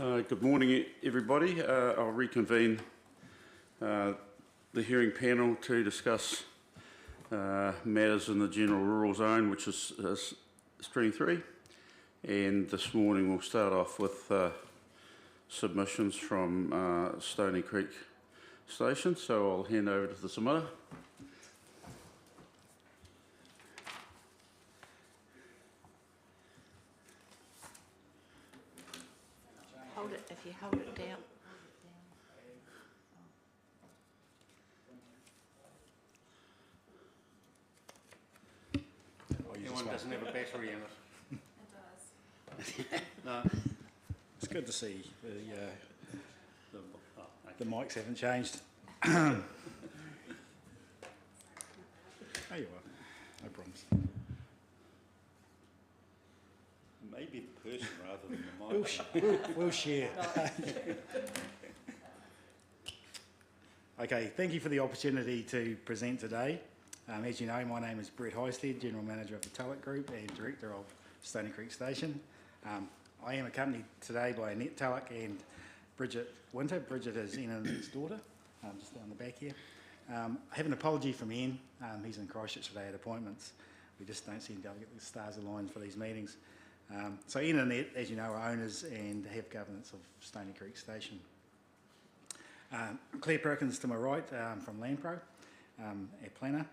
Good morning, everybody. I'll reconvene the hearing panel to discuss matters in the general rural zone, which is Stream 3. And this morning we'll start off with submissions from Stony Creek Station. So I'll hand over to the submitter. Hold it, if you hold it down. Anyone doesn't have a battery in it? It does. No. It's good to see the mics haven't changed. There you are, no problems. Maybe the person rather than the mic. We'll share. Okay, thank you for the opportunity to present today. As you know, my name is Brett Highstead, General Manager of the Tulloch Group and Director of Stony Creek Station. I am accompanied today by Annette Tulloch and Bridget Winter. Bridget is Ian's daughter, just down the back here. I have an apology from Ian. He's in Christchurch today at appointments. We just don't seem to be able to get the stars aligned for these meetings. So Ian and Annette, as you know, are owners and have governance of Stony Creek Station. Claire Perkins to my right from Landpro, our planner.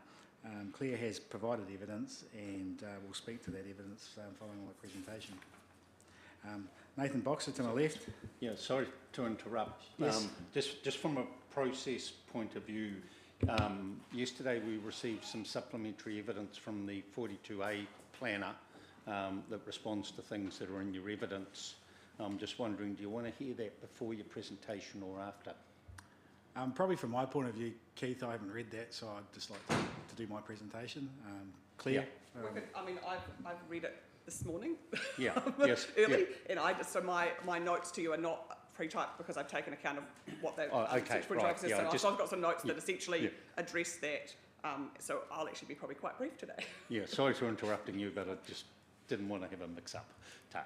Claire has provided evidence and will speak to that evidence following my presentation. Nathan Boxer to my left. Yeah, sorry to interrupt. Yes. Just from a process point of view, yesterday we received some supplementary evidence from the 42A planner that responds to things that are in your evidence. I'm just wondering, do you want to hear that before your presentation or after? Probably from my point of view, Keith, I haven't read that, so I'd just like to do my presentation. Claire? Yeah. I've read it this morning. Yeah, yes. Early, yeah. and so my notes to you are not pre-typed because I've taken account of what they've okay, right. So Yeah, I've got some notes that essentially yeah. address that. So I'll actually be probably quite brief today. Yeah, sorry for interrupting you, but I just didn't want to have a mix-up. Thank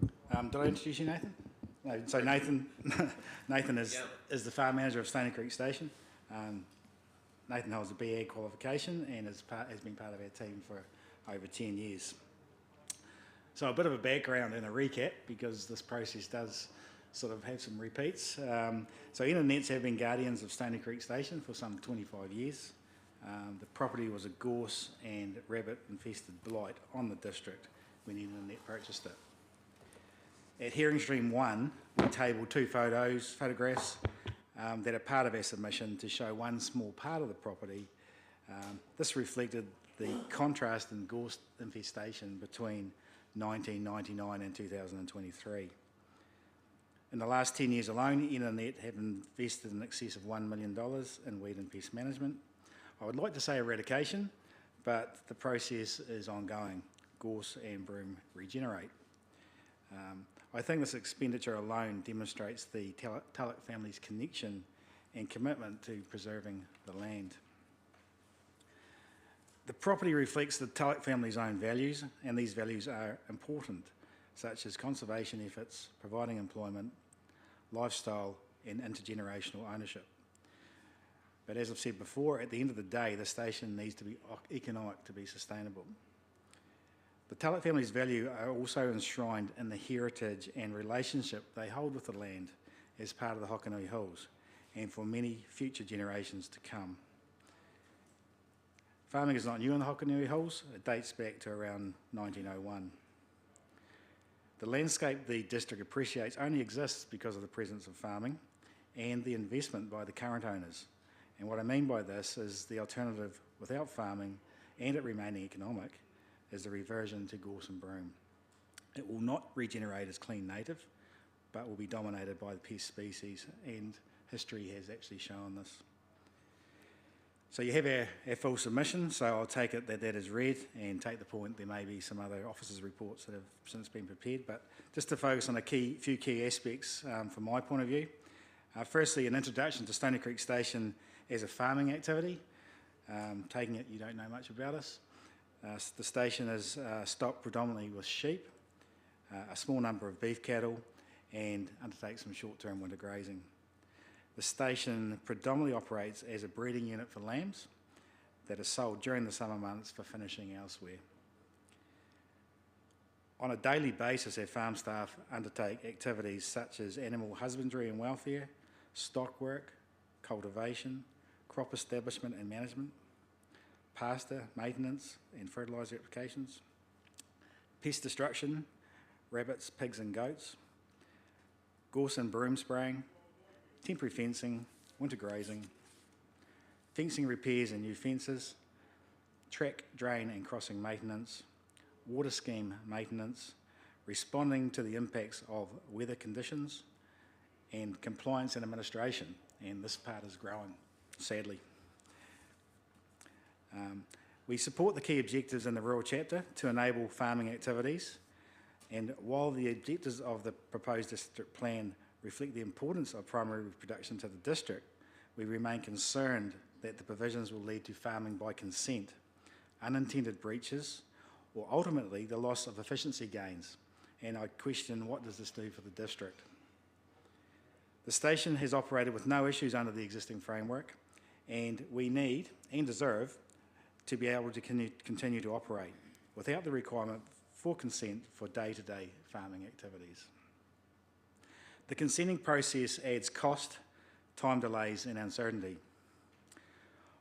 you. Did I introduce you, Nathan? No, so Nathan is the farm manager of Stony Creek Station. Nathan holds a BA qualification and has been part of our team for over 10 years. So a bit of a background and a recap, because this process does sort of have some repeats. So Ian and Nets have been guardians of Stony Creek Station for some 25 years. The property was a gorse and rabbit infested blight on the district when Ian and Net purchased it. At Hearing Stream 1, we tabled two photographs that are part of our submission to show one small part of the property. This reflected the contrast in gorse infestation between 1999 and 2023. In the last 10 years alone, Ian and Net have invested in excess of $1 million in weed and pest management. I would like to say eradication, but the process is ongoing. Gorse and broom regenerate. I think this expenditure alone demonstrates the Tulloch family's connection and commitment to preserving the land. The property reflects the Tulloch family's own values, and these values are important, such as conservation efforts, providing employment, lifestyle and intergenerational ownership. But as I've said before, at the end of the day, the station needs to be economic to be sustainable. The Tulloch family's values are also enshrined in the heritage and relationship they hold with the land as part of the Hokonui Hills and for many future generations to come. Farming is not new in the Hokonui Hills. It dates back to around 1901. The landscape the district appreciates only exists because of the presence of farming and the investment by the current owners. And what I mean by this is the alternative without farming and it remaining economic is the reversion to gorse and broom. It will not regenerate as clean native, but will be dominated by the pest species, and history has actually shown this. So you have our full submission, so I'll take it that that is read and take the point there may be some other officers' reports that have since been prepared, but just to focus on a few key aspects from my point of view. Firstly, an introduction to Stony Creek Station as a farming activity. Taking it you don't know much about us. The station is stocked predominantly with sheep. a small number of beef cattle, and undertake some short-term winter grazing. The station predominantly operates as a breeding unit for lambs that are sold during the summer months for finishing elsewhere. On a daily basis, our farm staff undertake activities such as animal husbandry and welfare, stock work, cultivation, crop establishment and management, pasture, maintenance and fertiliser applications, pest destruction, rabbits, pigs and goats, gorse and broom spraying, temporary fencing, winter grazing, fencing repairs and new fences, track, drain and crossing maintenance, water scheme maintenance, responding to the impacts of weather conditions, and compliance and administration. And this part is growing, sadly. We support the key objectives in the rural chapter to enable farming activities, and while the objectives of the proposed district plan reflect the importance of primary production to the district, we remain concerned that the provisions will lead to farming by consent, unintended breaches, or ultimately the loss of efficiency gains. And I question, what does this do for the district? The station has operated with no issues under the existing framework, and we need and deserve to be able to continue to operate without the requirement for consent for day-to-day farming activities. The consenting process adds cost, time delays and uncertainty.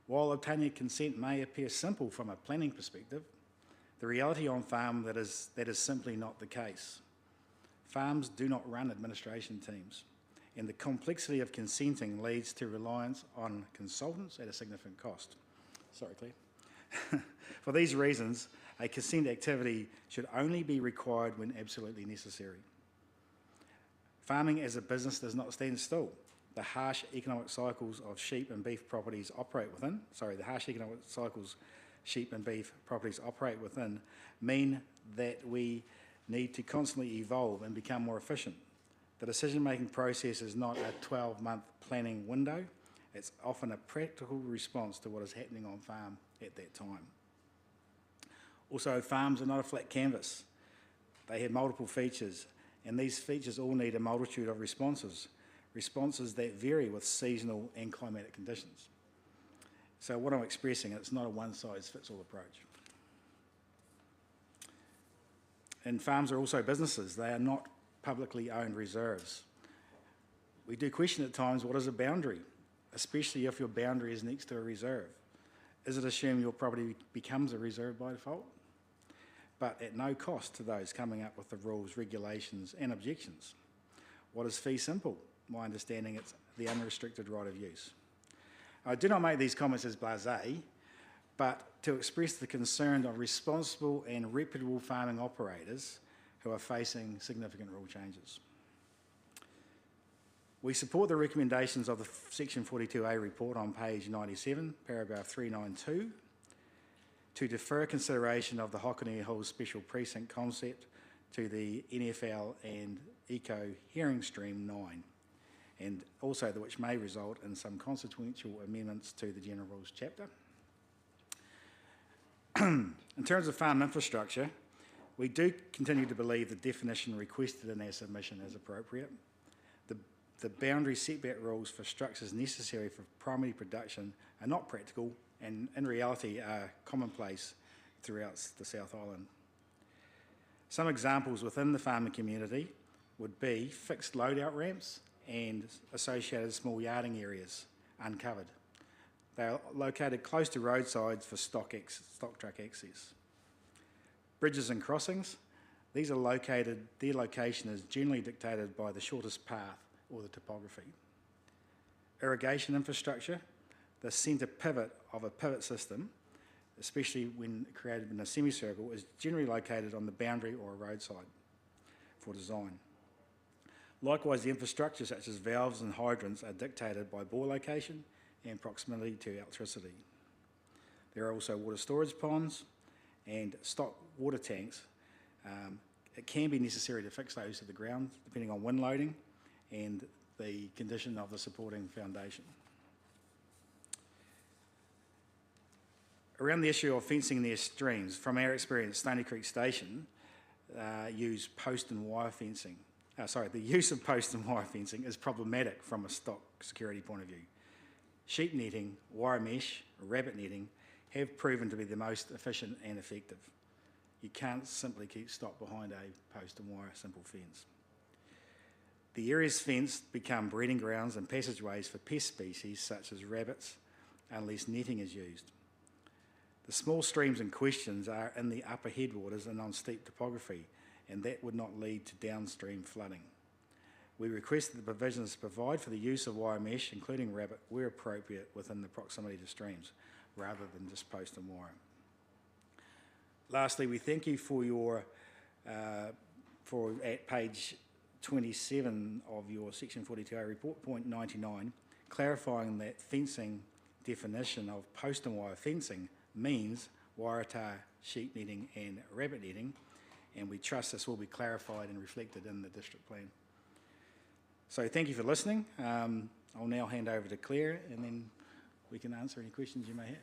While obtaining consent may appear simple from a planning perspective, the reality on farm that is simply not the case. Farms do not run administration teams, and the complexity of consenting leads to reliance on consultants at a significant cost. Sorry, Claire. For these reasons, a consent activity should only be required when absolutely necessary. Farming as a business does not stand still. The harsh economic cycles of sheep and beef properties operate within, mean that we need to constantly evolve and become more efficient. The decision-making process is not a 12-month planning window. It's often a practical response to what is happening on farm at that time. Also, farms are not a flat canvas. They have multiple features, and these features all need a multitude of responses that vary with seasonal and climatic conditions. So what I'm expressing, it's not a one-size-fits-all approach. And farms are also businesses. They are not publicly owned reserves. We do question at times, what is a boundary, especially if your boundary is next to a reserve? Is it assumed your property becomes a reserve by default? But at no cost to those coming up with the rules, regulations and objections. What is fee simple? My understanding, it's the unrestricted right of use. I do not make these comments as blasé, but to express the concern of responsible and reputable farming operators who are facing significant rule changes. We support the recommendations of the Section 42A report on page 97, paragraph 392, to defer consideration of the Hokonui Hills Special Precinct concept to the NFL and Eco Hearing Stream 9, and also which may result in some consequential amendments to the General Rules chapter. In terms of farm infrastructure, we do continue to believe the definition requested in our submission is appropriate. The boundary setback rules for structures necessary for primary production are not practical and in reality are commonplace throughout the South Island. Some examples within the farming community would be fixed load-out ramps and associated small yarding areas uncovered. They are located close to roadsides for stock truck access. Bridges and crossings, their location is generally dictated by the shortest path or the topography. Irrigation infrastructure, the centre pivot of a pivot system, especially when created in a semicircle, is generally located on the boundary or a roadside for design. Likewise, the infrastructure such as valves and hydrants are dictated by bore location and proximity to electricity. There are also water storage ponds and stock water tanks. It can be necessary to fix those to the ground depending on wind loading and the condition of the supporting foundation. Around the issue of fencing near streams, from our experience, Stony Creek Station, use post and wire fencing. The use of post and wire fencing is problematic from a stock security point of view. Sheep netting, wire mesh, rabbit netting have proven to be the most efficient and effective. You can't simply keep stock behind a post and wire simple fence. The areas fenced become breeding grounds and passageways for pest species such as rabbits unless netting is used. The small streams in question are in the upper headwaters and on steep topography, and that would not lead to downstream flooding. We request that the provisions provide for the use of wire mesh, including rabbit, where appropriate within the proximity to streams, rather than just post and wire. Lastly, we thank you for your, at page 27 of your Section 42A report, point 99, clarifying that fencing definition of post and wire fencing means waratah, sheep netting and rabbit netting, and we trust this will be clarified and reflected in the district plan. So thank you for listening. I'll now hand over to Claire and then we can answer any questions you may have.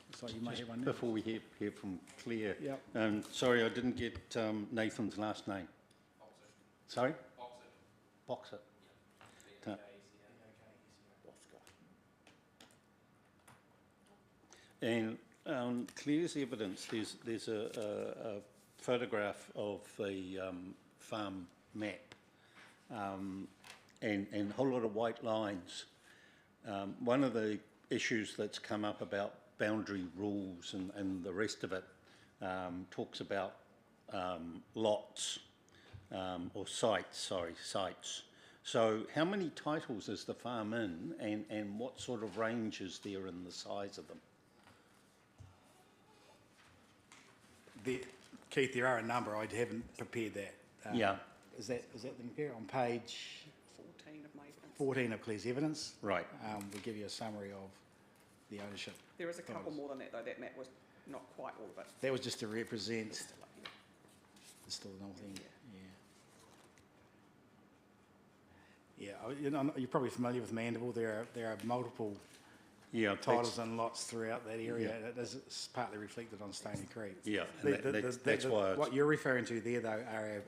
Looks like you may have one now. Before we hear from Claire, Yep. sorry, I didn't get Nathan's last name. Sorry? Boxer. And Claire's evidence, there's a photograph of the farm map and a whole lot of white lines. One of the issues that's come up about boundary rules and the rest of it talks about lots or sites. So how many titles is the farm in and what sort of range is there in the size of them? Keith, there are a number. I haven't prepared that. Yeah. Is that the compare on page 14 of my evidence. 14 of Claire's evidence? Right. We'll give you a summary of the ownership. There is a couple more than that, though. That map was not quite all of it. That was just to represent. It's still up here. It's still the whole thing. Yeah. You're probably familiar with Mandeville. There are multiple titles and lots throughout that area. Yeah. It's partly reflected on Stony Creek. Yeah, that's why what you're referring to there, though, are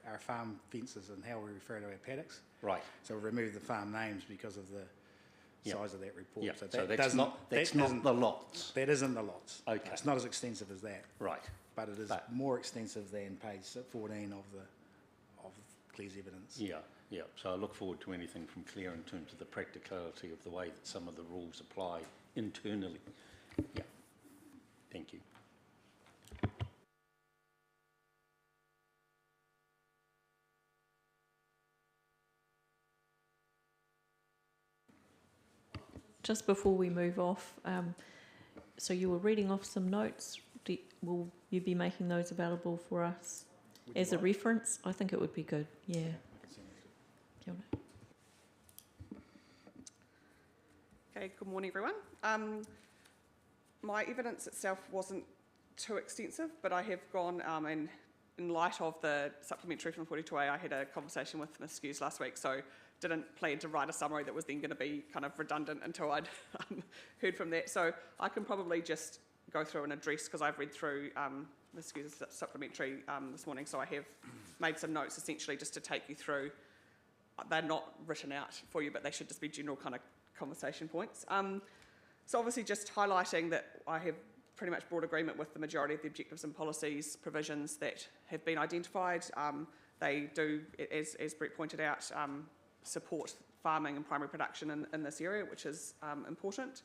our farm fences and how we refer to our paddocks. Right. So we remove the farm names because of the size of that report. Yeah. So, So that's not the lots. That isn't the lots. Okay. It's not as extensive as that. Right. But it is more extensive than page 14 of Claire's evidence. Yeah. Yeah, so I look forward to anything from Claire in terms of the practicality of the way that some of the rules apply internally. Yeah, thank you. Just before we move off, so you were reading off some notes. Will you be making those available for us as a reference? I think it would be good, yeah. Kia ora. Okay, good morning, everyone. My evidence itself wasn't too extensive, but I have gone, and in light of the supplementary from 42A, I had a conversation with Ms. Skews last week, so didn't plan to write a summary that was then going to be kind of redundant until I'd heard from that. So I can probably just go through and address, because I've read through Ms. Skews' supplementary this morning, so I have made some notes essentially just to take you through. They're not written out for you, but they should just be general kind of conversation points. So obviously just highlighting that I have pretty much broad agreement with the majority of the objectives and policies provisions that have been identified. They do, as Brett pointed out, support farming and primary production in this area, which is important.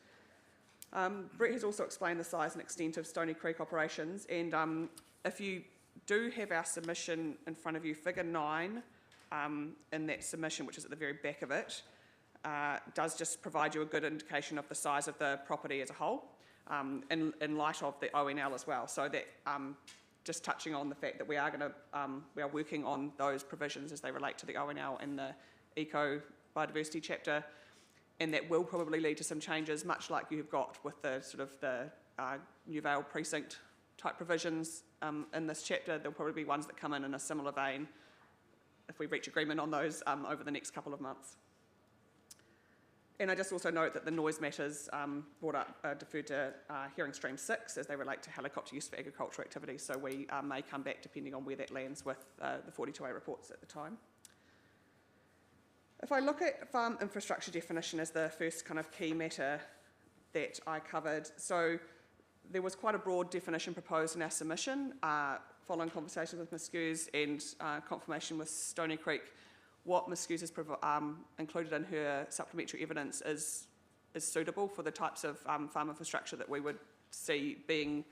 Brett has also explained the size and extent of Stony Creek operations, and if you do have our submission in front of you, figure 9 in that submission, which is at the very back of it, does just provide you a good indication of the size of the property as a whole, in light of the ONL as well. So that just touching on the fact that we are working on those provisions as they relate to the ONL and the Eco Biodiversity chapter, and that will probably lead to some changes, much like you've got with the sort of the New Vale precinct type provisions in this chapter. There'll probably be ones that come in a similar vein if we reach agreement on those over the next couple of months. And I just also note that the noise matters brought up deferred to hearing stream 6 as they relate to helicopter use for agricultural activities. So we may come back depending on where that lands with the 42A reports at the time. If I look at farm infrastructure definition as the first kind of key matter that I covered, so there was quite a broad definition proposed in our submission, following conversations with Ms Skews and confirmation with Stony Creek. What Ms Skews has included in her supplementary evidence is suitable for the types of farm infrastructure that we would see being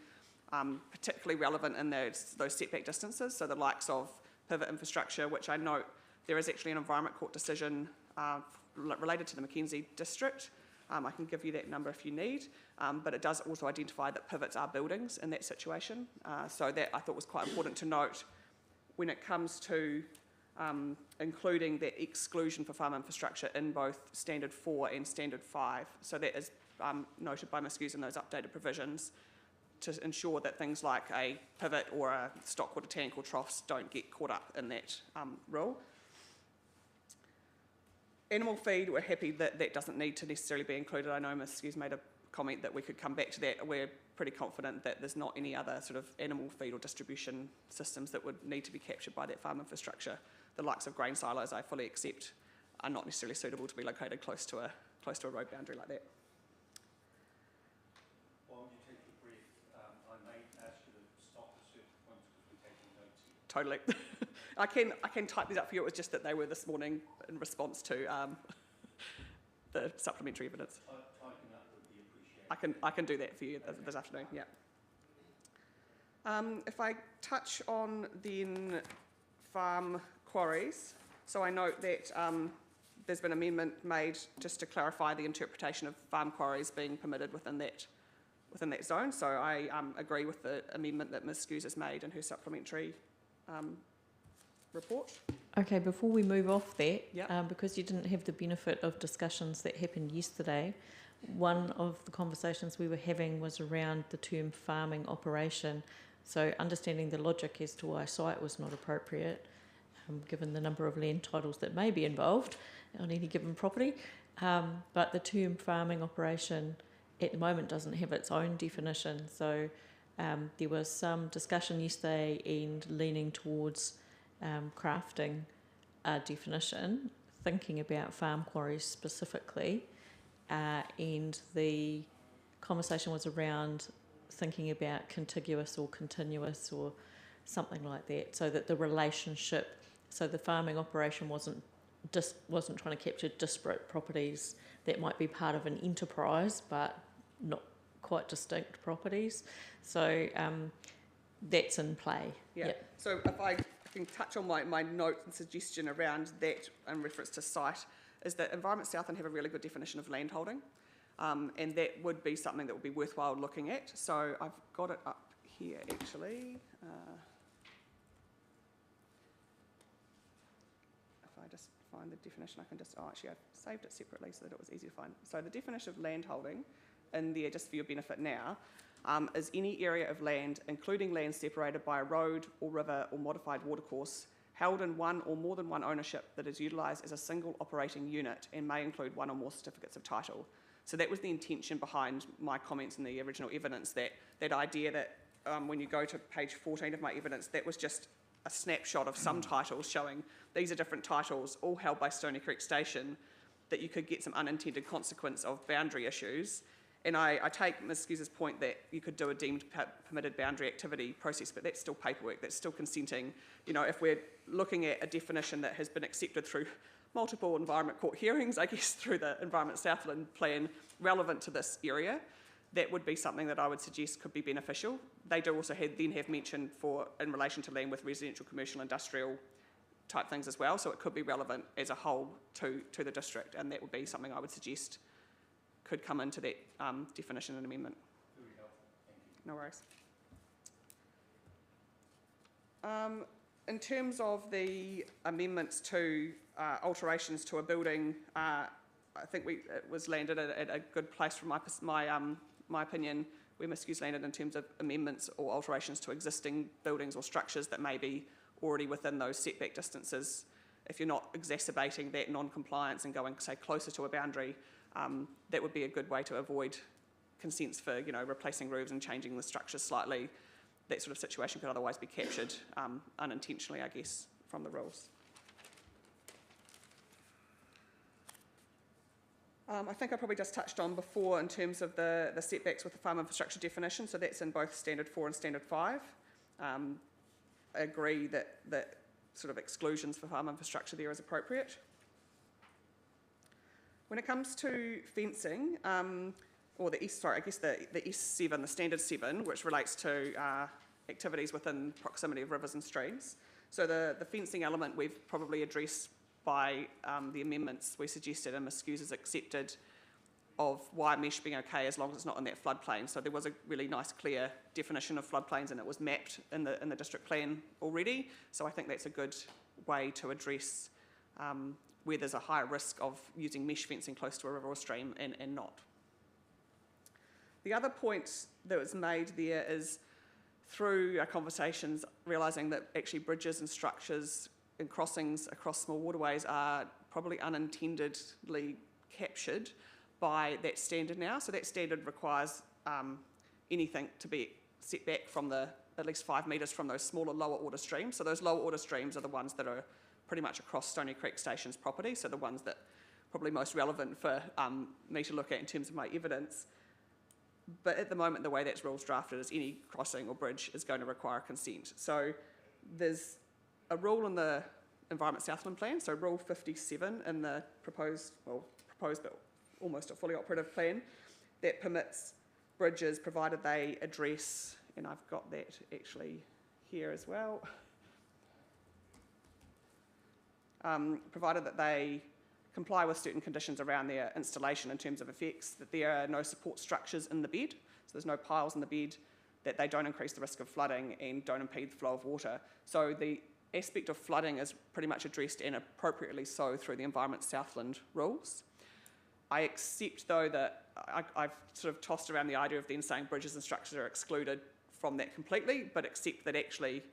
particularly relevant in those setback distances, so the likes of pivot infrastructure, which I note there is actually an Environment Court decision related to the Mackenzie district. I can give you that number if you need, but it does also identify that pivots are buildings in that situation. So that I thought was quite important to note when it comes to including that exclusion for farm infrastructure in both Standard 4 and Standard 5. So that is noted by Ms Hughes in those updated provisions to ensure that things like a pivot or a stockwater tank or troughs don't get caught up in that rule. Animal feed, we're happy that that doesn't need to necessarily be included. I know Ms Hughes made a comment that we could come back to that. We're pretty confident that there's not any other sort of animal feed or distribution systems that would need to be captured by that farm infrastructure. The likes of grain silos, I fully accept, are not necessarily suitable to be located close to a road boundary like that. While you take your breath, I may ask you to stop at certain points because we're taking notes here. Totally. I can type these up for you. It was just that they were this morning in response to the supplementary evidence. Typing up would be appreciated. I can do that for you this afternoon. Yeah. If I touch on then farm quarries, so I note that there's been an amendment made just to clarify the interpretation of farm quarries being permitted within that zone. So I agree with the amendment that Ms Skews has made in her supplementary report. Okay, before we move off that, Yep. because you didn't have the benefit of discussions that happened yesterday, one of the conversations we were having was around the term farming operation. So understanding the logic as to why site was not appropriate, given the number of land titles that may be involved on any given property. But the term farming operation at the moment doesn't have its own definition. So there was some discussion yesterday and leaning towards crafting a definition, thinking about farm quarries specifically, and the conversation was around thinking about contiguous or continuous or something like that, so that the relationship, so the farming operation wasn't trying to capture disparate properties that might be part of an enterprise but not quite distinct properties. So that's in play. Yeah. Yep. So if I can touch on my note and suggestion around that in reference to site, is that Environment Southland have a really good definition of land holding, and that would be something that would be worthwhile looking at. So I've got it up here actually. If I just find the definition, I can just, actually I've saved it separately so that it was easy to find. So the definition of land holding in there, just for your benefit now, is any area of land, including land separated by a road or river or modified watercourse, held in one or more than one ownership that is utilised as a single operating unit and may include one or more certificates of title. So that was the intention behind my comments in the original evidence, that idea that when you go to page 14 of my evidence, that was just a snapshot of some titles showing these are different titles, all held by Stony Creek Station, that you could get some unintended consequence of boundary issues. And I take Ms Hughes' point that you could do a deemed permitted boundary activity process, but that's still paperwork, that's still consenting. You know, if we're looking at a definition that has been accepted through multiple Environment Court hearings, I guess through the Environment Southland plan relevant to this area, that would be something that I would suggest could be beneficial. They do also have mention in relation to land with residential, commercial, industrial type things as well, so it could be relevant as a whole to the district, and that would be something I would suggest could come into that definition and amendment. Very helpful, thank you. No worries. In terms of the amendments to alterations to a building, I think it was landed at a good place from my opinion, where Ms Hughes landed in terms of amendments or alterations to existing buildings or structures that may be already within those setback distances. If you're not exacerbating that non-compliance and going, say, closer to a boundary, that would be a good way to avoid consents for, you know, replacing roofs and changing the structure slightly. That sort of situation could otherwise be captured unintentionally, I guess, from the rules. I think I probably just touched on before in terms of the setbacks with the farm infrastructure definition, so that's in both Standard 4 and Standard 5. I agree that sort of exclusions for farm infrastructure there is appropriate. When it comes to fencing, or the S7, the Standard 7, which relates to activities within proximity of rivers and streams. So the fencing element we've probably addressed by the amendments we suggested, and Ms. Skews has accepted of wire mesh being okay as long as it's not in that floodplain. So there was a really nice, clear definition of floodplains, and it was mapped in the district plan already. So I think that's a good way to address where there's a higher risk of using mesh fencing close to a river or stream and not. The other point that was made there is through our conversations, realising that actually bridges and structures and crossings across small waterways are probably unintendedly captured by that standard now. So that standard requires anything to be set back from at least 5 metres from those smaller lower order streams. So those lower order streams are the ones that are pretty much across Stony Creek Station's property, so the ones that probably most relevant for me to look at in terms of my evidence. But at the moment, the way that's rules drafted is any crossing or bridge is going to require consent. So there's a rule in the Environment Southland Plan, so Rule 57 in the proposed but almost a fully operative plan, that permits bridges provided they address, and I've got that actually here as well, provided that they comply with certain conditions around their installation in terms of effects, that there are no support structures in the bed, so there's no piles in the bed, that they don't increase the risk of flooding and don't impede the flow of water. So the aspect of flooding is pretty much addressed, and appropriately so, through the Environment Southland rules. I accept, though, that I've sort of tossed around the idea of then saying bridges and structures are excluded from that completely, but accept that actually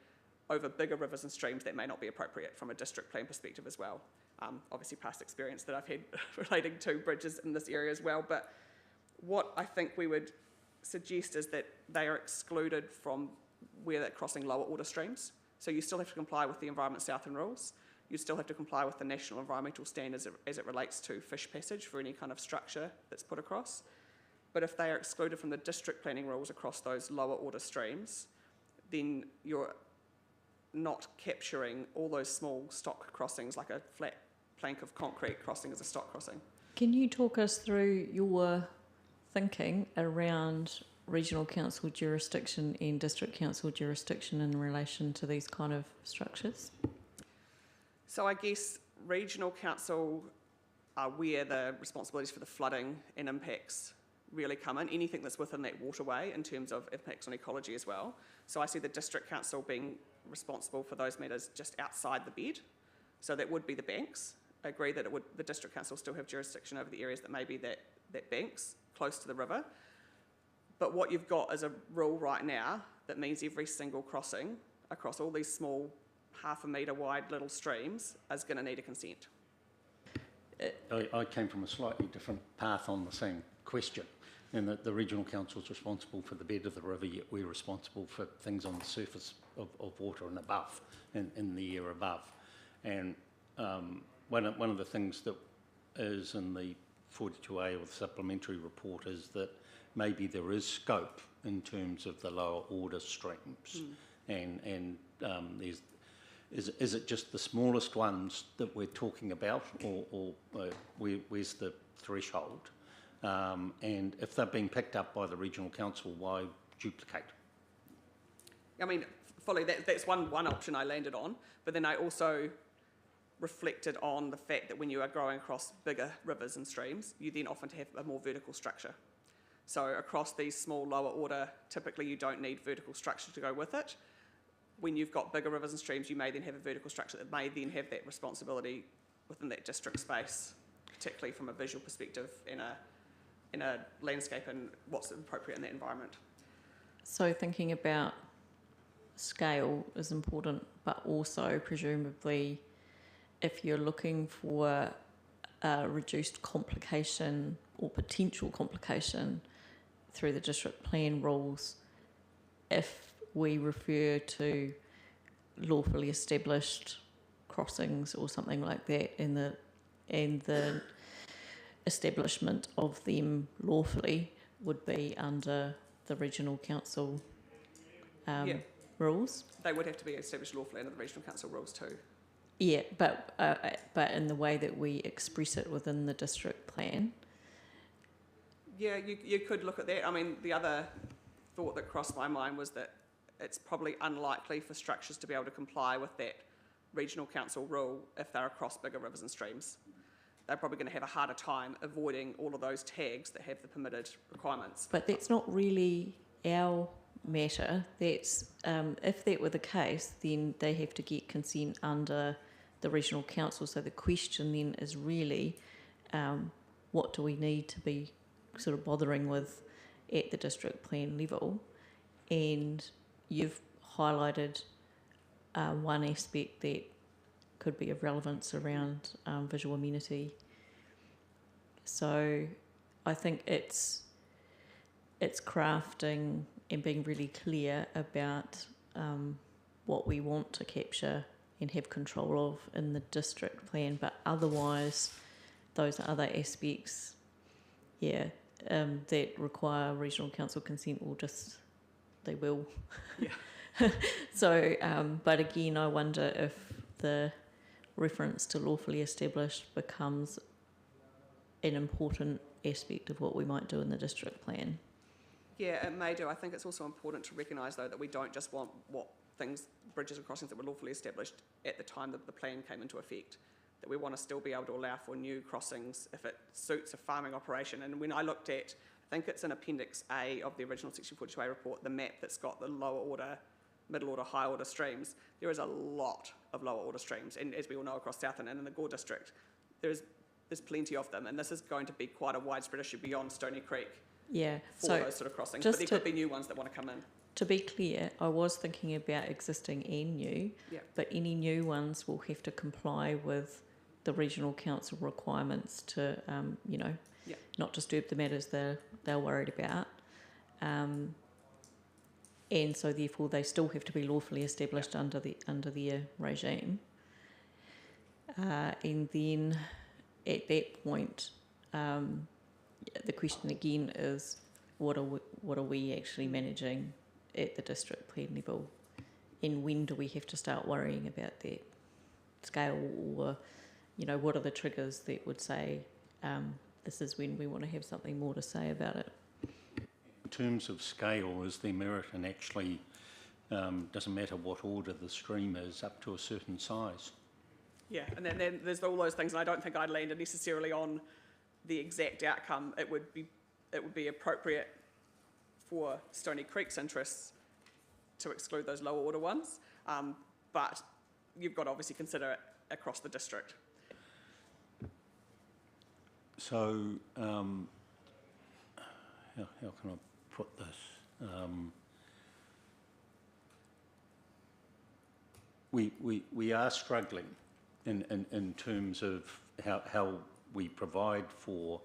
over bigger rivers and streams that may not be appropriate from a district plan perspective as well. Obviously past experience that I've had relating to bridges in this area as well, but what I think we would suggest is that they are excluded from where they're crossing lower order streams. So you still have to comply with the Environment Southland rules. You still have to comply with the National Environmental Standards as it relates to fish passage for any kind of structure that's put across. But if they are excluded from the district planning rules across those lower order streams, then you're not capturing all those small stock crossings, like a flat plank of concrete crossing as a stock crossing. Can you talk us through your thinking around regional council jurisdiction and district council jurisdiction in relation to these kind of structures? So I guess regional council are where the responsibilities for the flooding and impacts really come in, anything that's within that waterway in terms of impacts on ecology as well. So I see the district council being responsible for those matters just outside the bed. So that would be the banks. I agree that the district council still have jurisdiction over the areas that may be that banks close to the river. But what you've got is a rule right now that means every single crossing across all these small 1/2 metre wide little streams is going to need a consent. I came from a slightly different path on the same question, in that the regional council is responsible for the bed of the river, yet we're responsible for things on the surface of water and above, in the air above. And one of the things that is in the 42A or the supplementary report is that maybe there is scope in terms of the lower order streams, and is it just the smallest ones that we're talking about, or where's the threshold? And if they're being picked up by the regional council, why duplicate? I mean, fully, that's one option I landed on, but then I also reflected on the fact that when you are growing across bigger rivers and streams, you then often have a more vertical structure. So across these small lower order, typically you don't need vertical structure to go with it. When you've got bigger rivers and streams, you may then have a vertical structure that may then have that responsibility within that district space, particularly from a visual perspective in a landscape and what's appropriate in that environment. So thinking about scale is important, but also presumably if you're looking for reduced complication or potential complication through the district plan rules if we refer to lawfully established crossings or something like that, and the establishment of them lawfully would be under the regional council Yeah. rules. They would have to be established lawfully under the regional council rules too. Yeah, but in the way that we express it within the district plan. Yeah, you could look at that. I mean, the other thought that crossed my mind was that it's probably unlikely for structures to be able to comply with that regional council rule if they're across bigger rivers and streams. They're probably going to have a harder time avoiding all of those tags that have the permitted requirements. But that's not really our matter. That's if that were the case, then they have to get consent under the regional council. So the question then is really, what do we need to be sort of bothering with at the district plan level? And you've highlighted one aspect that could be of relevance around visual amenity. So I think it's crafting and being really clear about what we want to capture and have control of in the district plan, but otherwise those other aspects, that require regional council consent they will. Yeah. So, but again, I wonder if the reference to lawfully established becomes an important aspect of what we might do in the district plan. Yeah, it may do. I think it's also important to recognise, though, that we don't just want bridges and crossings that were lawfully established at the time that the plan came into effect. That we want to still be able to allow for new crossings if it suits a farming operation. And when I looked at, I think it's in Appendix A of the original Section 42A report, the map that's got the lower order, middle order, high order streams, there is a lot of lower order streams. And as we all know across Southern and in the Gore District, there's plenty of them. And this is going to be quite a widespread issue beyond Stony Creek Yeah. for So those sort of crossings. just But there could be new ones that want to come in. to be clear, I was thinking about existing and new, Yeah. but any new ones will have to comply with the regional council requirements to, Yeah. not disturb the matters they're worried about. And so therefore they still have to be lawfully established under their regime. And then at that point, the question again is, what are we actually managing at the district plan level, and when do we have to start worrying about that scale, or what are the triggers that would say this is when we want to have something more to say about it? In terms of scale, is there merit in actually, doesn't matter what order the stream is, up to a certain size? Yeah, and then there's all those things, and I don't think I'd landed necessarily on the exact outcome. It would be appropriate for Stony Creek's interests to exclude those lower order ones, but you've got to obviously consider it across the district. So, how can I put this? We are struggling in terms of how we provide for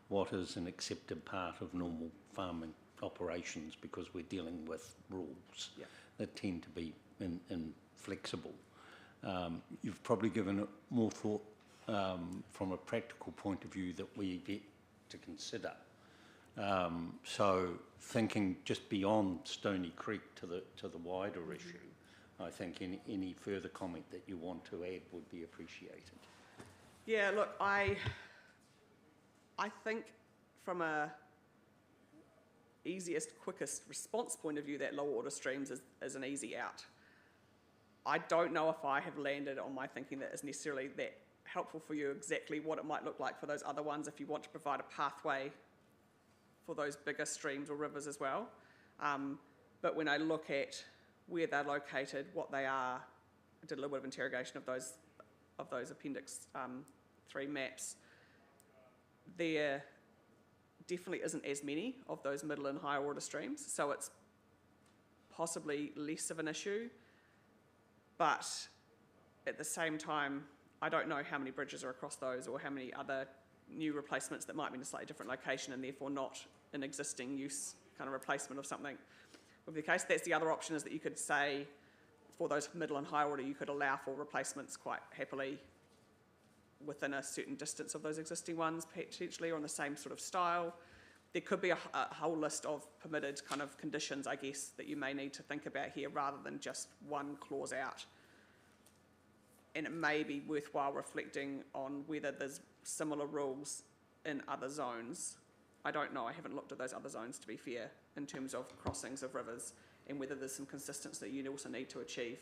what is an accepted part of normal farming operations, because we're dealing with rules that tend to be inflexible. You've probably given it more thought from a practical point of view that we get to consider. So thinking just beyond Stony Creek to the wider issue, I think any further comment that you want to add would be appreciated. Yeah, look, I think from a easiest, quickest response point of view, that lower order streams is an easy out. I don't know if I have landed on my thinking that is necessarily that helpful for you, exactly what it might look like for those other ones if you want to provide a pathway for those bigger streams or rivers as well. But when I look at where they're located, what they are, I did a little bit of interrogation of those Appendix 3 maps. There definitely isn't as many of those middle and higher order streams, so it's possibly less of an issue. But at the same time, I don't know how many bridges are across those or how many other new replacements that might be in a slightly different location and therefore not an existing use kind of replacement of something would be the case. That's the other option, is that you could say for those middle and high order, you could allow for replacements quite happily within a certain distance of those existing ones, potentially, or in the same sort of style. There could be a whole list of permitted kind of conditions, I guess, that you may need to think about here rather than just one clause out. And it may be worthwhile reflecting on whether there's similar rules in other zones. I don't know, I haven't looked at those other zones, to be fair, in terms of crossings of rivers, and whether there's some consistency that you also need to achieve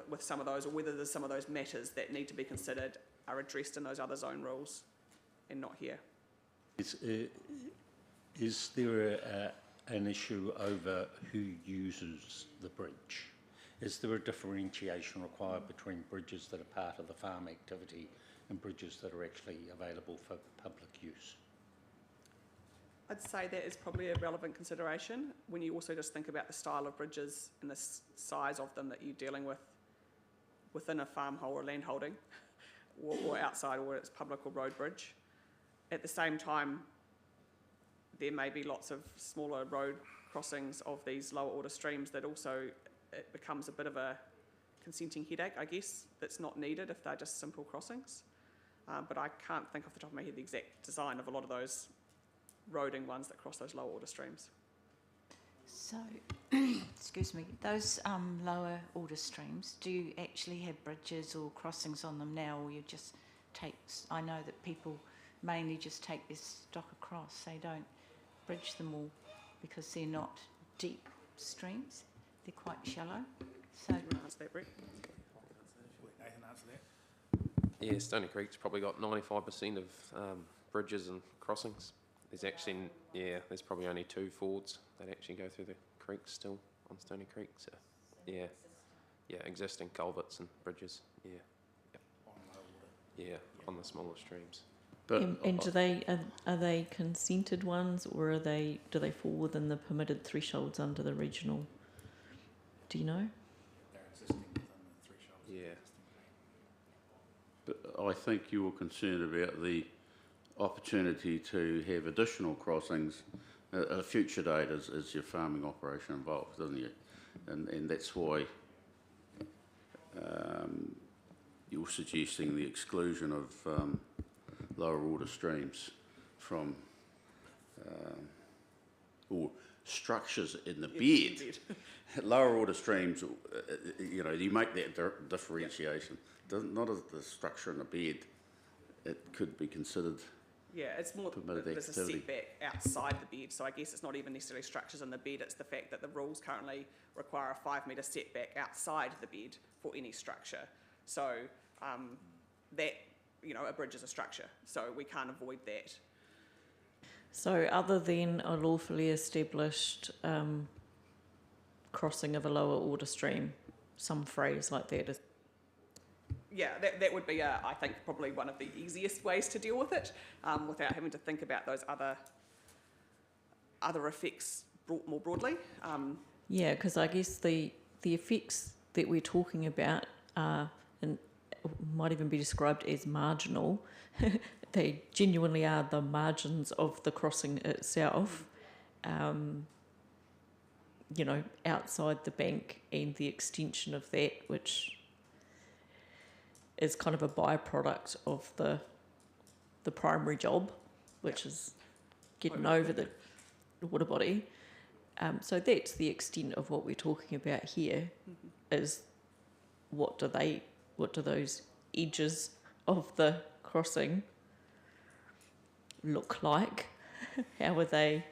with some of those, or whether there's some of those matters that need to be considered are addressed in those other zone rules and not here. Is there an issue over who uses the bridge? Is there a differentiation required between bridges that are part of the farm activity and bridges that are actually available for public use? I'd say that is probably a relevant consideration when you also just think about the style of bridges and the size of them that you're dealing with within a farm hole or land holding, or outside, or it's public or road bridge. At the same time, there may be lots of smaller road crossings of these lower order streams that also, it becomes a bit of a consenting headache, I guess, that's not needed if they're just simple crossings. But I can't think off the top of my head the exact design of a lot of those roading ones that cross those lower order streams. So, excuse me, those lower order streams, do you actually have bridges or crossings on them now, or you just take, I know that people mainly just take this stock across, they don't bridge them all because they're not deep streams, they're quite shallow. So, Do you want to answer that, Brett? Nathan, answer that. Yeah, Stony Creek's probably got 95% of bridges and crossings. There's actually, there's probably only 2 fords that actually go through the creek still on Stony Creek. So, yeah, existing culverts and bridges. Yeah, on the smaller streams. But And do they are they consented ones, or do they fall within the permitted thresholds under the regional? Do you know? They're existing within the thresholds. Yeah. But I think you were concerned about the opportunity to have additional crossings at a future date as your farming operation evolves, doesn't you? And that's why you're suggesting the exclusion of lower order streams from or structures in the bed. Lower order streams, you make that differentiation. Not as the structure in the bed, it could be considered. Yeah, it's more that Permitted there's a activity. setback outside the bed, so I guess it's not even necessarily structures in the bed, it's the fact that the rules currently require a 5 metre setback outside the bed for any structure. So that, a bridge is a structure, so we can't avoid that. So other than a lawfully established crossing of a lower order stream, some phrase like that is. Yeah, that would be, I think, probably one of the easiest ways to deal with it, without having to think about those other effects more broadly. Yeah, because I guess the effects that we're talking about are, and might even be described as marginal. They genuinely are the margins of the crossing itself, outside the bank and the extension of that, which is kind of a byproduct of the primary job, which is getting over the water body. So that's the extent of what we're talking about here, is what do those edges of the crossing look like? How are they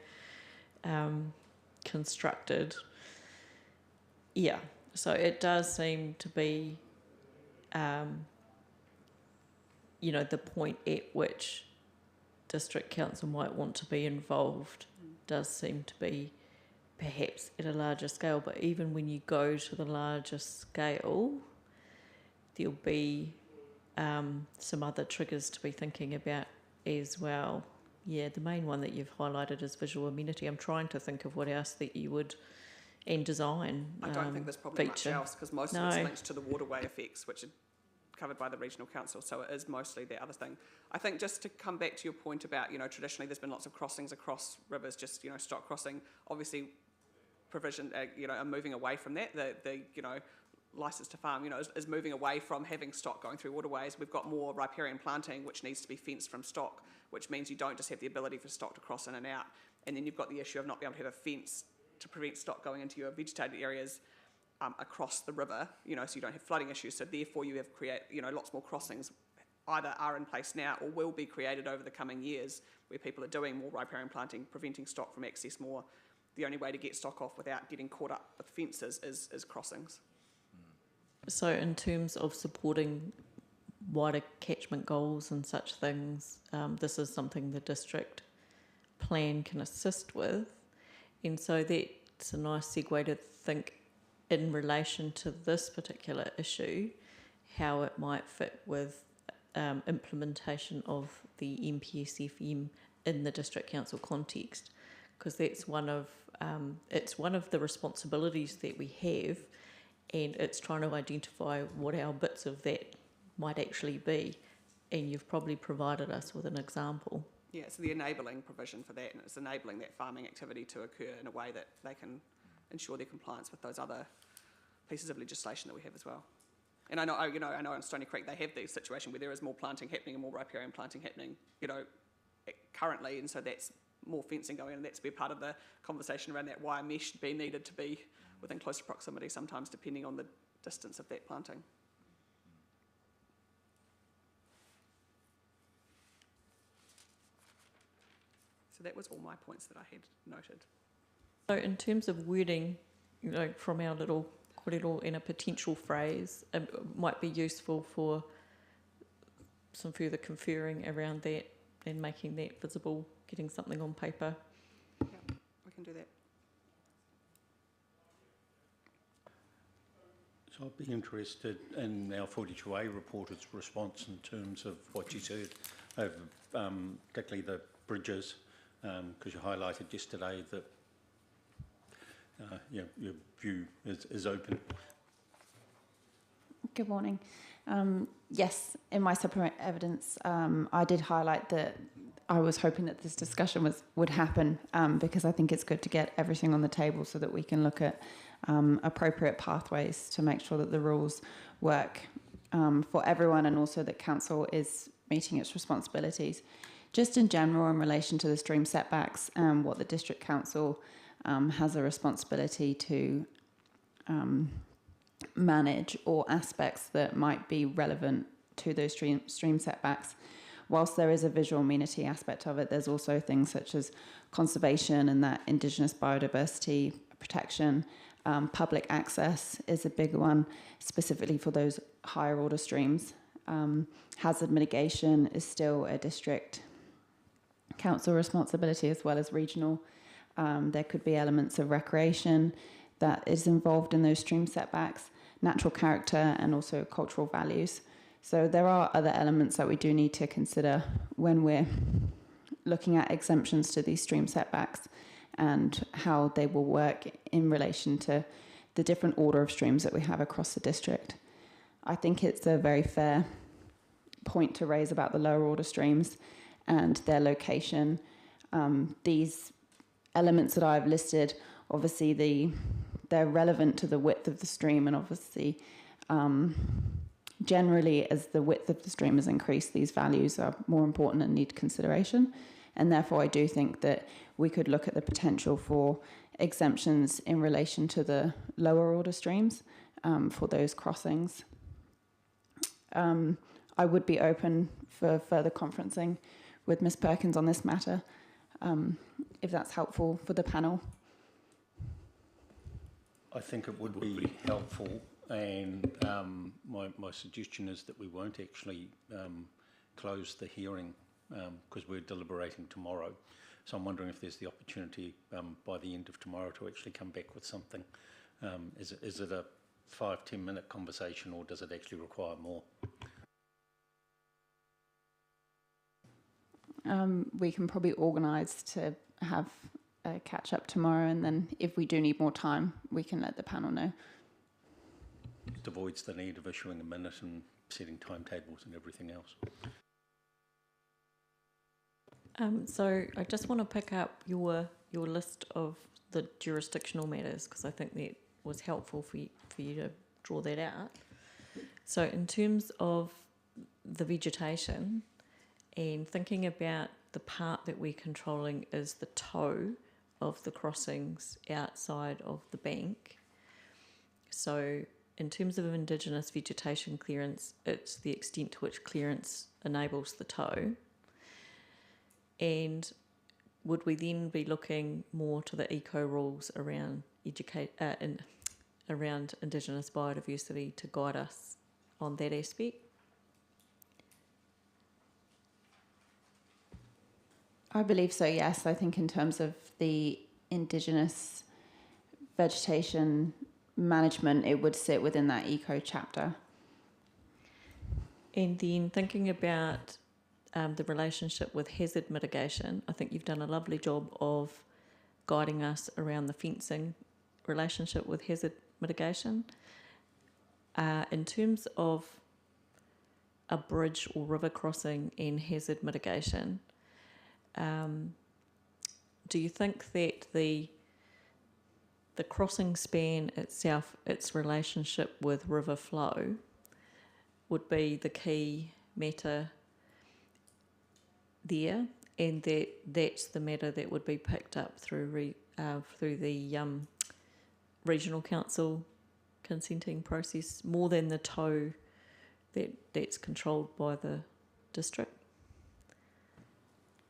constructed? Yeah, so it does seem to be the point at which District Council might want to be involved does seem to be perhaps at a larger scale, but even when you go to the larger scale, there'll be some other triggers to be thinking about as well. Yeah, the main one that you've highlighted is visual amenity. I'm trying to think of what else that you would, and design I don't think there's probably much feature. else, because most of it's linked to the waterway effects, which are covered by the regional council, so it is mostly the other thing. I think just to come back to your point about, traditionally there's been lots of crossings across rivers, just, stock crossing, obviously provision, are moving away from that. The licence to farm, is moving away from having stock going through waterways. We've got more riparian planting, which needs to be fenced from stock, which means you don't just have the ability for stock to cross in and out. And then you've got the issue of not being able to have a fence to prevent stock going into your vegetated areas across the river, so you don't have flooding issues. So therefore you have lots more crossings either are in place now or will be created over the coming years where people are doing more riparian planting, preventing stock from access more. The only way to get stock off without getting caught up with fences is crossings. So in terms of supporting wider catchment goals and such things, this is something the district plan can assist with. And so that's a nice segue to think in relation to this particular issue, how it might fit with implementation of the MPSFM in the district council context, because that's one of the responsibilities that we have, and it's trying to identify what our bits of that might actually be, and you've probably provided us with an example. Yeah, it's the enabling provision for that, and it's enabling that farming activity to occur in a way that they can ensure their compliance with those other pieces of legislation that we have as well. And I know in Stony Creek they have the situation where there is more planting happening and more riparian planting happening, currently, and so that's more fencing going in, and that's be part of the conversation around that wire mesh being needed to be within closer proximity sometimes depending on the distance of that planting. So that was all my points that I had noted. So in terms of wording, from our little kōrero in a potential phrase, it might be useful for some further conferring around that and making that visible, getting something on paper. Yeah, we can do that. So I'd be interested in our 42A reporter's response in terms of what you said over particularly the bridges, because you highlighted yesterday that your view is open. Good morning. Yes, in my supplementary evidence, I did highlight that I was hoping that this discussion would happen because I think it's good to get everything on the table so that we can look at appropriate pathways to make sure that the rules work for everyone and also that council is meeting its responsibilities. Just in general, in relation to the stream setbacks, what the district council has a responsibility to manage or aspects that might be relevant to those stream setbacks. Whilst there is a visual amenity aspect of it, there's also things such as conservation and that Indigenous biodiversity protection. Public access is a big one, specifically for those higher order streams. Hazard mitigation is still a district council responsibility as well as regional. There could be elements of recreation that is involved in those stream setbacks, natural character and also cultural values. So there are other elements that we do need to consider when we're looking at exemptions to these stream setbacks and how they will work in relation to the different order of streams that we have across the district. I think it's a very fair point to raise about the lower order streams and their location. These elements that I've listed, obviously they're relevant to the width of the stream, and obviously generally as the width of the stream has increased, these values are more important and need consideration. And therefore I do think that we could look at the potential for exemptions in relation to the lower order streams for those crossings. I would be open for further conferencing with Ms. Perkins on this matter, if that's helpful for the panel. I think it would be helpful, and my suggestion is that we won't actually close the hearing because we're deliberating tomorrow. So I'm wondering if there's the opportunity by the end of tomorrow to actually come back with something. Is it a 5-10 minute conversation, or does it actually require more? We can probably organise to have a catch up tomorrow, and then if we do need more time, we can let the panel know. It avoids the need of issuing a minute and setting timetables and everything else. So I just want to pick up your list of the jurisdictional matters, because I think that was helpful for you to draw that out. So in terms of the vegetation and thinking about the part that we're controlling is the toe of the crossings outside of the bank. So in terms of Indigenous vegetation clearance, it's the extent to which clearance enables the toe. And would we then be looking more to the eco rules around around Indigenous biodiversity to guide us on that aspect? I believe so, yes. I think in terms of the Indigenous vegetation management, it would sit within that eco chapter. And then thinking about the relationship with hazard mitigation, I think you've done a lovely job of guiding us around the fencing relationship with hazard mitigation. In terms of a bridge or river crossing and hazard mitigation, do you think that the crossing span itself, its relationship with river flow, would be the key matter there, and that's the matter that would be picked up through the regional council consenting process more than the toe that's controlled by the district?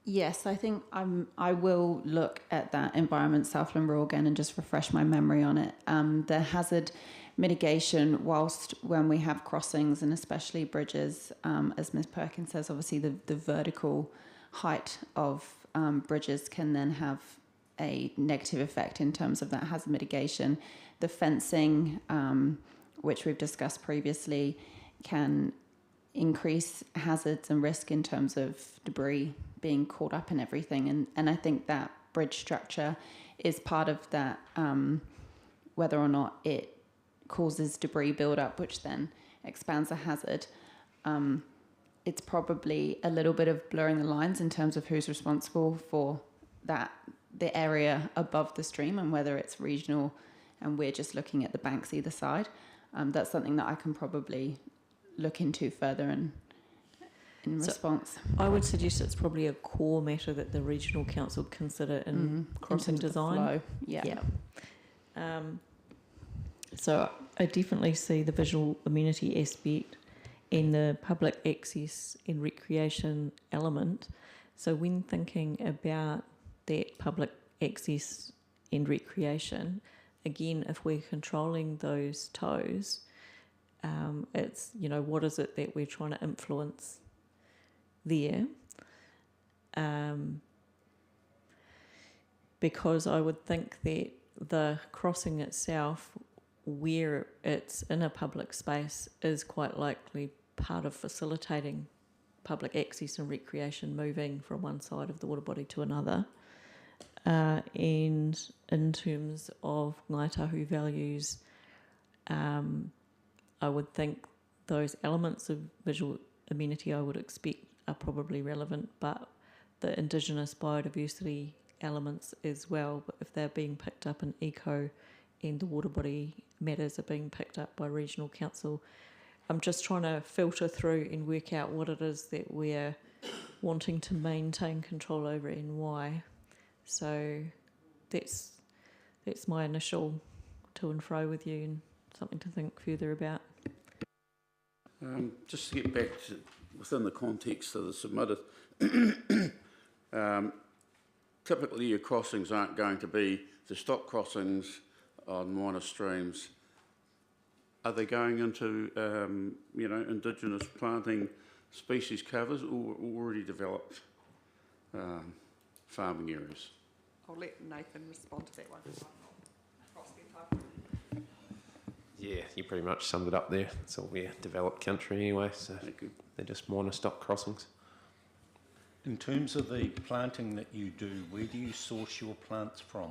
Yes, I think I will look at that Environment Southland rule again and just refresh my memory on it. The hazard mitigation, whilst when we have crossings and especially bridges, as Ms Perkins says, obviously the vertical height of bridges can then have a negative effect in terms of that hazard mitigation. The fencing, which we've discussed previously, can increase hazards and risk in terms of debris being caught up in everything. And I think that bridge structure is part of that, whether or not it causes debris build-up, which then expands the hazard. It's probably a little bit of blurring the lines in terms of who's responsible for that, the area above the stream, and whether it's regional and we're just looking at the banks either side. That's something that I can probably look into further in response. I would suggest it's probably a core matter that the regional council consider in crossing in terms of the design. flow. Yeah. So I definitely see the visual amenity aspect and the public access and recreation element. So when thinking about that public access and recreation, again, if we're controlling those toes, it's, what is it that we're trying to influence there? Because I would think that the crossing itself, where it's in a public space, is quite likely part of facilitating public access and recreation moving from one side of the water body to another. And in terms of Ngāi Tahu values, I would think those elements of visual amenity I would expect are probably relevant, but the Indigenous biodiversity elements as well, but if they're being picked up in eco and the water body matters are being picked up by regional council, I'm just trying to filter through and work out what it is that we're wanting to maintain control over and why. So that's my initial to and fro with you, and something to think further about. Just to get back to within the context of the submitted, typically your crossings aren't going to be the stock crossings on minor streams. Are they going into, Indigenous planting species covers or already developed farming areas? I'll let Nathan respond to that one. Across the entire. Yeah, you pretty much summed it up there. It's all developed country anyway, so they're just minor stock crossings. In terms of the planting that you do, where do you source your plants from?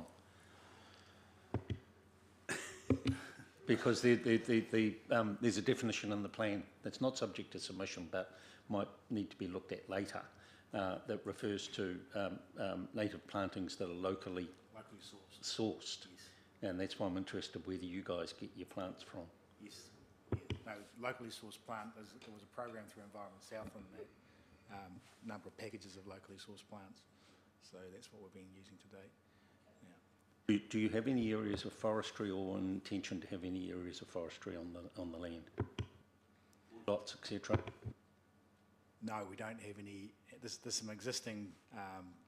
Because there's a definition in the plan that's not subject to submission but might need to be looked at later that refers to native plantings that are locally sourced. Yes. And that's why I'm interested whether you guys get your plants from. Yes. Yeah. No, locally sourced plant, there was a program through Environment Southland that number of packages of locally sourced plants. So that's what we've been using to date. Yeah. Do you have any areas of forestry or intention to have any areas of forestry on the land? Lots, etc.? No, we don't have any. There's some existing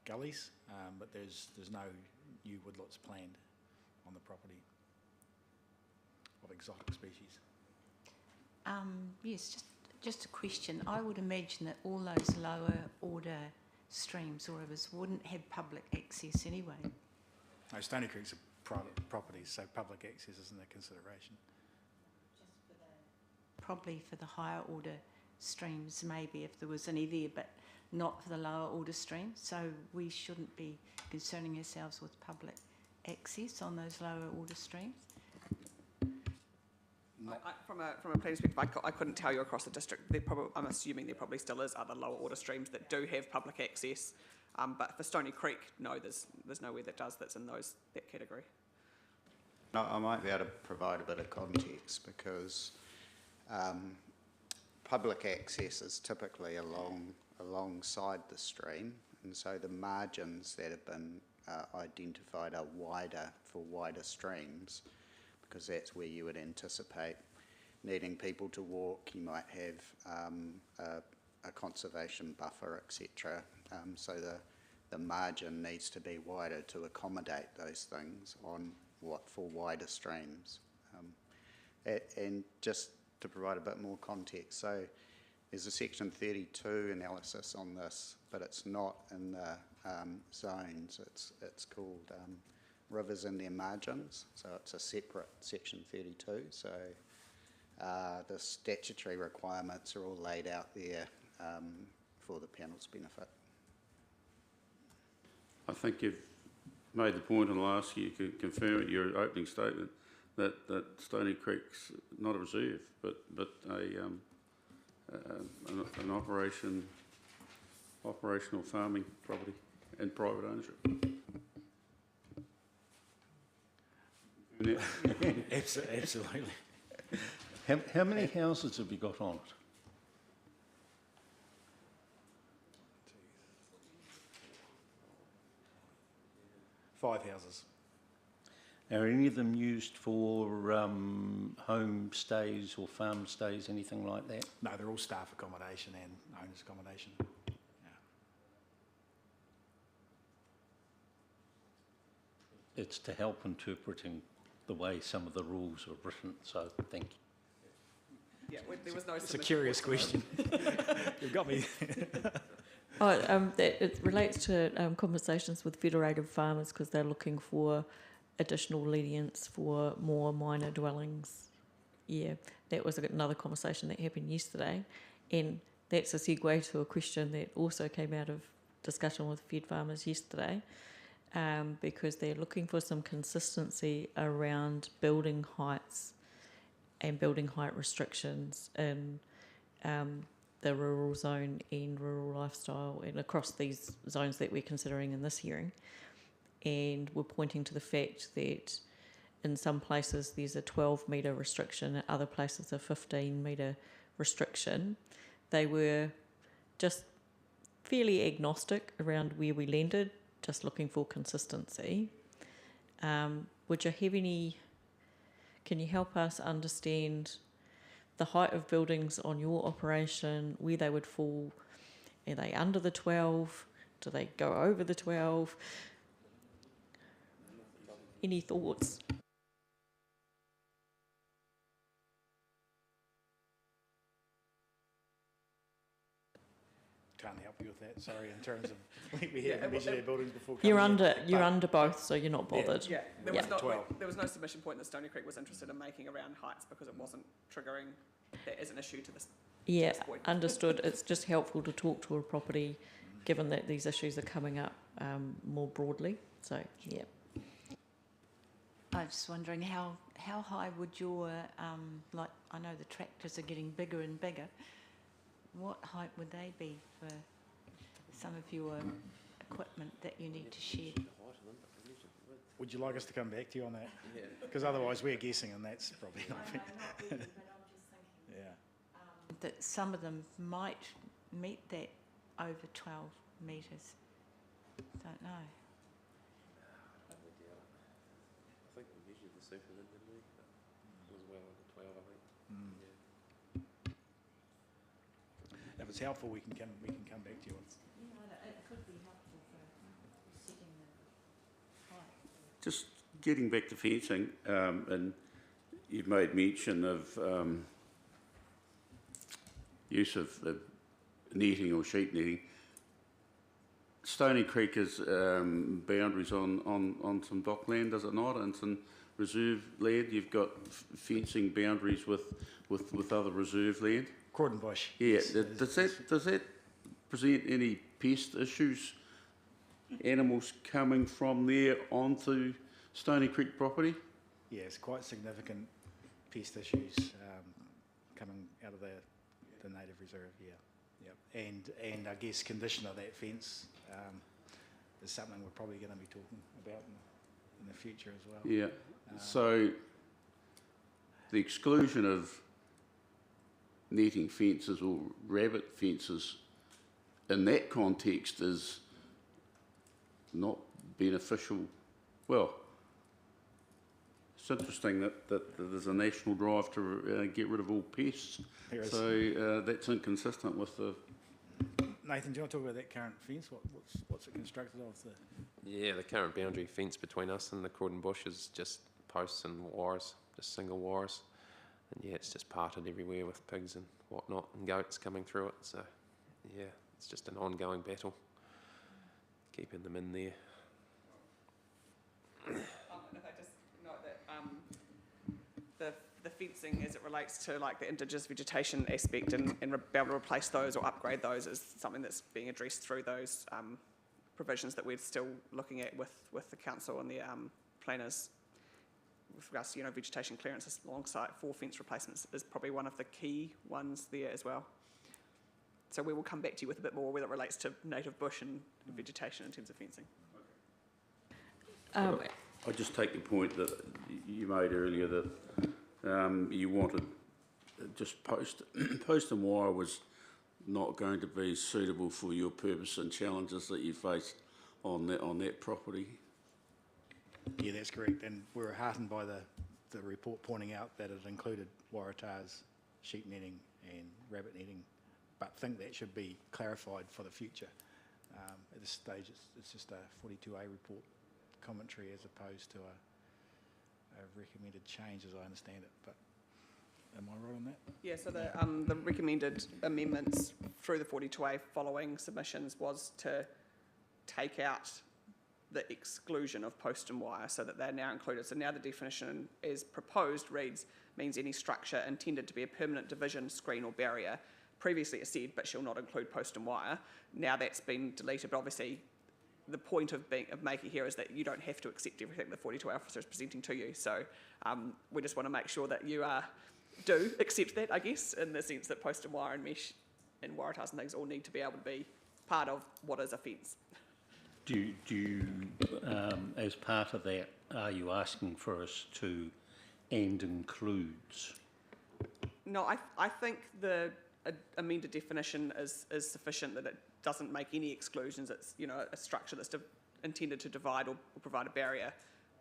gullies, but there's no new woodlots planned on the property of exotic species. Yes, just a question. I would imagine that all those lower order streams or rivers wouldn't have public access anyway. No, Stony Creek's a private property, so public access isn't a consideration. Probably for the higher order streams, maybe if there was any there, but not for the lower order streams. So we shouldn't be concerning ourselves with public access on those lower order streams. From a planning perspective, I couldn't tell you across the district. I'm assuming there probably still is other lower order streams that do have public access, but for Stony Creek, no, there's nowhere that does that's in that category. No, I might be able to provide a bit of context because public access is typically alongside the stream, and so the margins that have been identified are wider for wider streams, because that's where you would anticipate needing people to walk. You might have a conservation buffer, etc. So the margin needs to be wider to accommodate those things for wider streams. And just to provide a bit more context, so there's a Section 32 analysis on this, but it's not in the zones. It's called rivers and their margins, so it's a separate Section 32. So the statutory requirements are all laid out there for the panel's benefit. I think you've made the point, and I'll ask you to confirm at your opening statement that Stony Creek's not a reserve, but an operational farming property and private ownership. Absolutely. How many houses have you got on it? Five houses. Are any of them used for home stays or farm stays, anything like that? No, they're all staff accommodation and owners accommodation. Yeah. It's to help interpreting the way some of the rules are written, so thank you. Yeah, there was no. It's a curious question. You've got me. It relates to conversations with federated farmers because they're looking for additional lenience for more minor dwellings. Yeah, that was another conversation that happened yesterday, and that's a segue to a question that also came out of discussion with Fed farmers yesterday, because they're looking for some consistency around building heights and building height restrictions in the rural zone and rural lifestyle and across these zones that we're considering in this hearing. And we're pointing to the fact that in some places there's a 12-metre restriction, in other places a 15-metre restriction. They were just fairly agnostic around where we landed, just looking for consistency. Would you have any, can you help us understand the height of buildings on your operation, where they would fall? Are they under the 12? Do they go over the 12? Any thoughts? Can't help you with that, sorry, in terms of we haven't measured our buildings before. You're coming under in, but both, so you're not bothered. Yeah, there Yeah. was no submission point that Stony Creek was interested in making around heights because it wasn't triggering that as an issue to this. Yeah, this point. understood. It's just helpful to talk to a property, given that these issues are coming up more broadly. So, yeah. I was just wondering how high would your, like, I know the tractors are getting bigger and bigger. What height would they be for some of your equipment that you need to shed? Would you like us to come back to you on that? Because otherwise we're guessing and that's probably not fair. Yeah. That some of them might meet that over 12 metres. Don't know. I think we measured the super then, didn't we? It was well over 12, I think. Yeah. If it's helpful, we can come back to you. It could be helpful for setting the height. Just getting back to fencing, and you've made mention of use of netting or sheep netting. Stony Creek is boundaries on some dockland, does it not? And some reserve land. You've got fencing boundaries with other reserve land. Croydonbush. Yeah. Does that present any pest issues? Animals coming from there onto Stony Creek property? Yeah, it's quite significant pest issues coming out of the native reserve. Yeah. And I guess condition of that fence is something we're probably going to be talking about in the future as well. Yeah. So the exclusion of netting fences or rabbit fences in that context is not beneficial. Well, it's interesting that there's a national drive to get rid of all pests. So that's inconsistent with the... Nathan, do you want to talk about that current fence? What's it constructed of? Yeah, the current boundary fence between us and the Croydonbush is just posts and wires, just single wires. And yeah, it's just parted everywhere with pigs and whatnot and goats coming through it. So yeah, it's just an ongoing battle, keeping them in there. And if I just note that the fencing as it relates to like the indigenous vegetation aspect and be able to replace those or upgrade those is something that's being addressed through those provisions that we're still looking at with the council and the planners. With regards to vegetation clearances alongside for fence replacements is probably one of the key ones there as well. So we will come back to you with a bit more whether it relates to native bush and vegetation in terms of fencing. I just take the point that you made earlier that you wanted just post and wire was not going to be suitable for your purpose and challenges that you faced on that property. Yeah, that's correct. And we were heartened by the report pointing out that it included Waratahs, sheep netting and rabbit netting, but think that should be clarified for the future. At this stage, it's just a 42A report commentary as opposed to a recommended change, as I understand it. But am I right on that? Yeah, so the recommended amendments through the 42A following submissions was to take out the exclusion of post and wire so that they're now included. So now the definition as proposed reads, means any structure intended to be a permanent division, screen or barrier. Previously it said, but shall not include post and wire. Now that's been deleted, but obviously the point of making here is that you don't have to accept everything the 42A officer is presenting to you. So we just want to make sure that you do accept that, I guess, in the sense that post and wire and mesh and Waratahs and things all need to be able to be part of what is a fence. Do you, as part of that, are you asking for us to and includes? No, I think the amended definition is sufficient, that it doesn't make any exclusions. It's a structure that's intended to divide or provide a barrier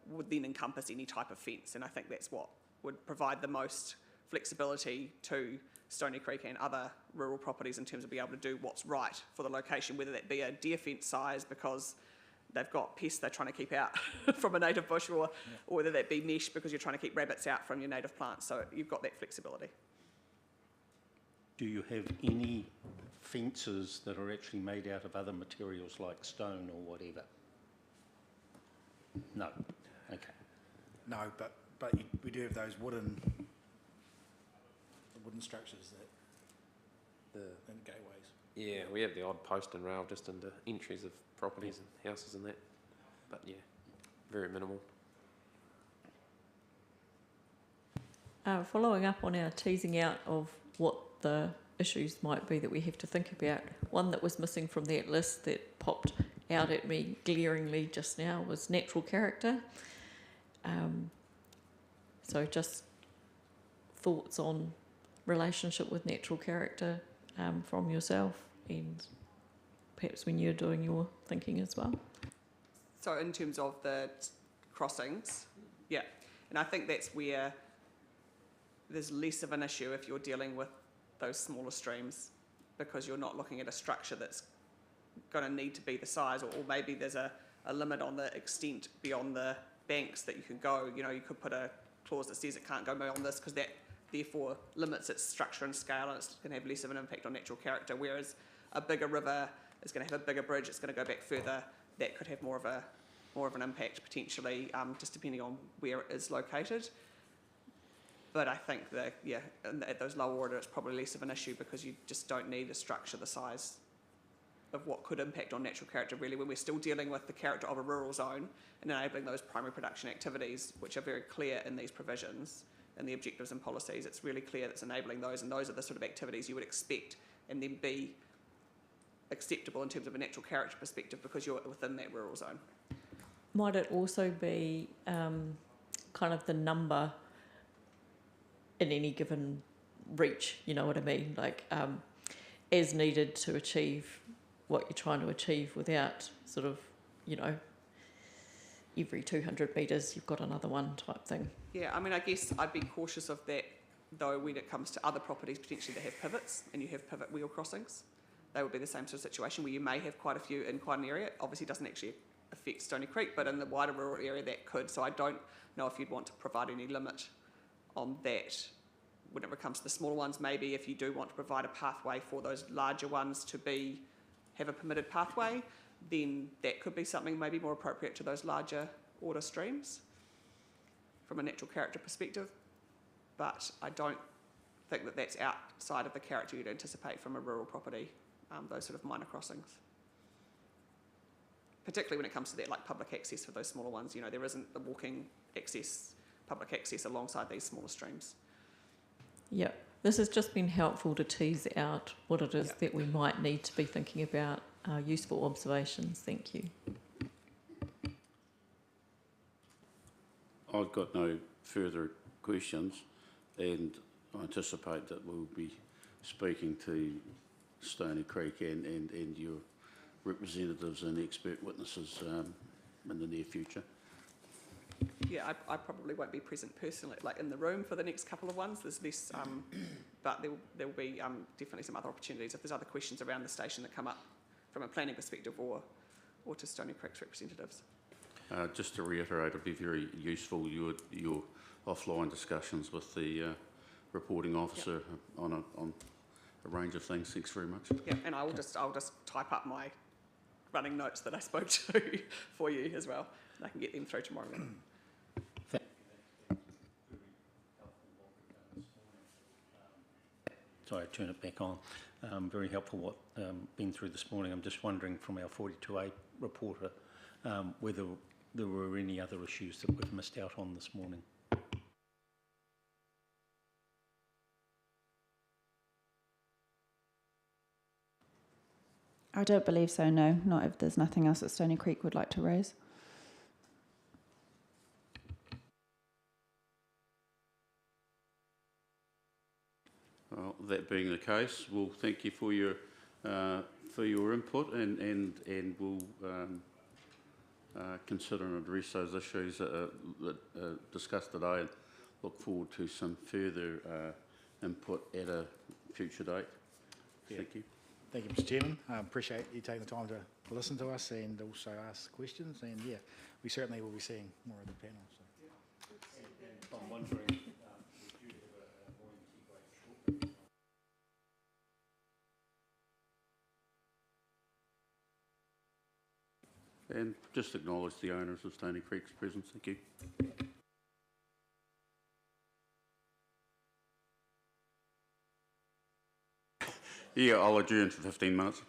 would then encompass any type of fence, and I think that's what would provide the most flexibility to Stony Creek and other rural properties in terms of being able to do what's right for the location, whether that be a deer fence size because they've got pests they're trying to keep out from a native bush, or whether that be mesh because you're trying to keep rabbits out from your native plants. So you've got that flexibility. Do you have any fences that are actually made out of other materials like stone or whatever? No. Okay. No, but we do have those wooden structures that in gateways. Yeah, we have the odd post and rail just into entries of properties and houses and that. But yeah, very minimal. Following up on our teasing out of what the issues might be that we have to think about, one that was missing from that list that popped out at me glaringly just now was natural character. So just thoughts on relationship with natural character from yourself, and perhaps when you're doing your thinking as well. So in terms of the crossings, yeah, and I think that's where there's less of an issue if you're dealing with those smaller streams, because you're not looking at a structure that's going to need to be the size, or maybe there's a limit on the extent beyond the banks that you can go. You know, you could put a clause that says it can't go beyond this, because that therefore limits its structure and scale, and it's going to have less of an impact on natural character, whereas a bigger river is going to have a bigger bridge, it's going to go back further, that could have more of an impact potentially, just depending on where it is located. But I think that, yeah, at those lower order, it's probably less of an issue, because you just don't need a structure the size of what could impact on natural character, really, when we're still dealing with the character of a rural zone and enabling those primary production activities, which are very clear in these provisions and the objectives and policies. It's really clear that's enabling those, and those are the sort of activities you would expect and then be acceptable in terms of a natural character perspective, because you're within that rural zone. Might it also be kind of the number in any given reach, you know what I mean? Like, as needed to achieve what you're trying to achieve, without sort of, you know, every 200 metres you've got another one type thing. Yeah, I mean, I guess I'd be cautious of that, though, when it comes to other properties potentially that have pivots and you have pivot wheel crossings. They would be the same sort of situation where you may have quite a few in quite an area. It obviously doesn't actually affect Stony Creek, but in the wider rural area that could. So I don't know if you'd want to provide any limit on that. Whenever it comes to the smaller ones, maybe if you do want to provide a pathway for those larger ones to have a permitted pathway, then that could be something maybe more appropriate to those larger order streams from a natural character perspective. But I don't think that that's outside of the character you'd anticipate from a rural property, those sort of minor crossings. Particularly when it comes to that, like public access for those smaller ones, you know, there isn't the walking access, public access alongside these smaller streams. Yeah, this has just been helpful to tease out what it is that we might need to be thinking about. Useful observations, thank you. I've got no further questions, and I anticipate that we'll be speaking to Stony Creek and your representatives and expert witnesses in the near future. Yeah, I probably won't be present personally, like in the room for the next couple of ones. There's less, but there will be definitely some other opportunities if there's other questions around the station that come up from a planning perspective or to Stony Creek's representatives. Just to reiterate, it'd be very useful your offline discussions with the reporting officer on a range of things. Thanks very much. Yeah, and I'll just type up my running notes that I spoke to for you as well, and I can get them through tomorrow morning. Sorry, I turn it back on. Very helpful what been through this morning. I'm just wondering from our 42A reporter whether there were any other issues that we've missed out on this morning. I don't believe so, no. Not if there's nothing else that Stony Creek would like to raise. Well, that being the case, we'll thank you for your input, and we'll consider and address those issues that are discussed today, and look forward to some further input at a future date. Yeah. Thank you. Thank you, Mr. Chairman. I appreciate you taking the time to listen to us and also ask questions. And yeah, we certainly will be seeing more of the panel. So. I'm wondering, And just acknowledge the owners of Stony Creek's presence. Thank you. Yeah, I'll adjourn for 15 minutes.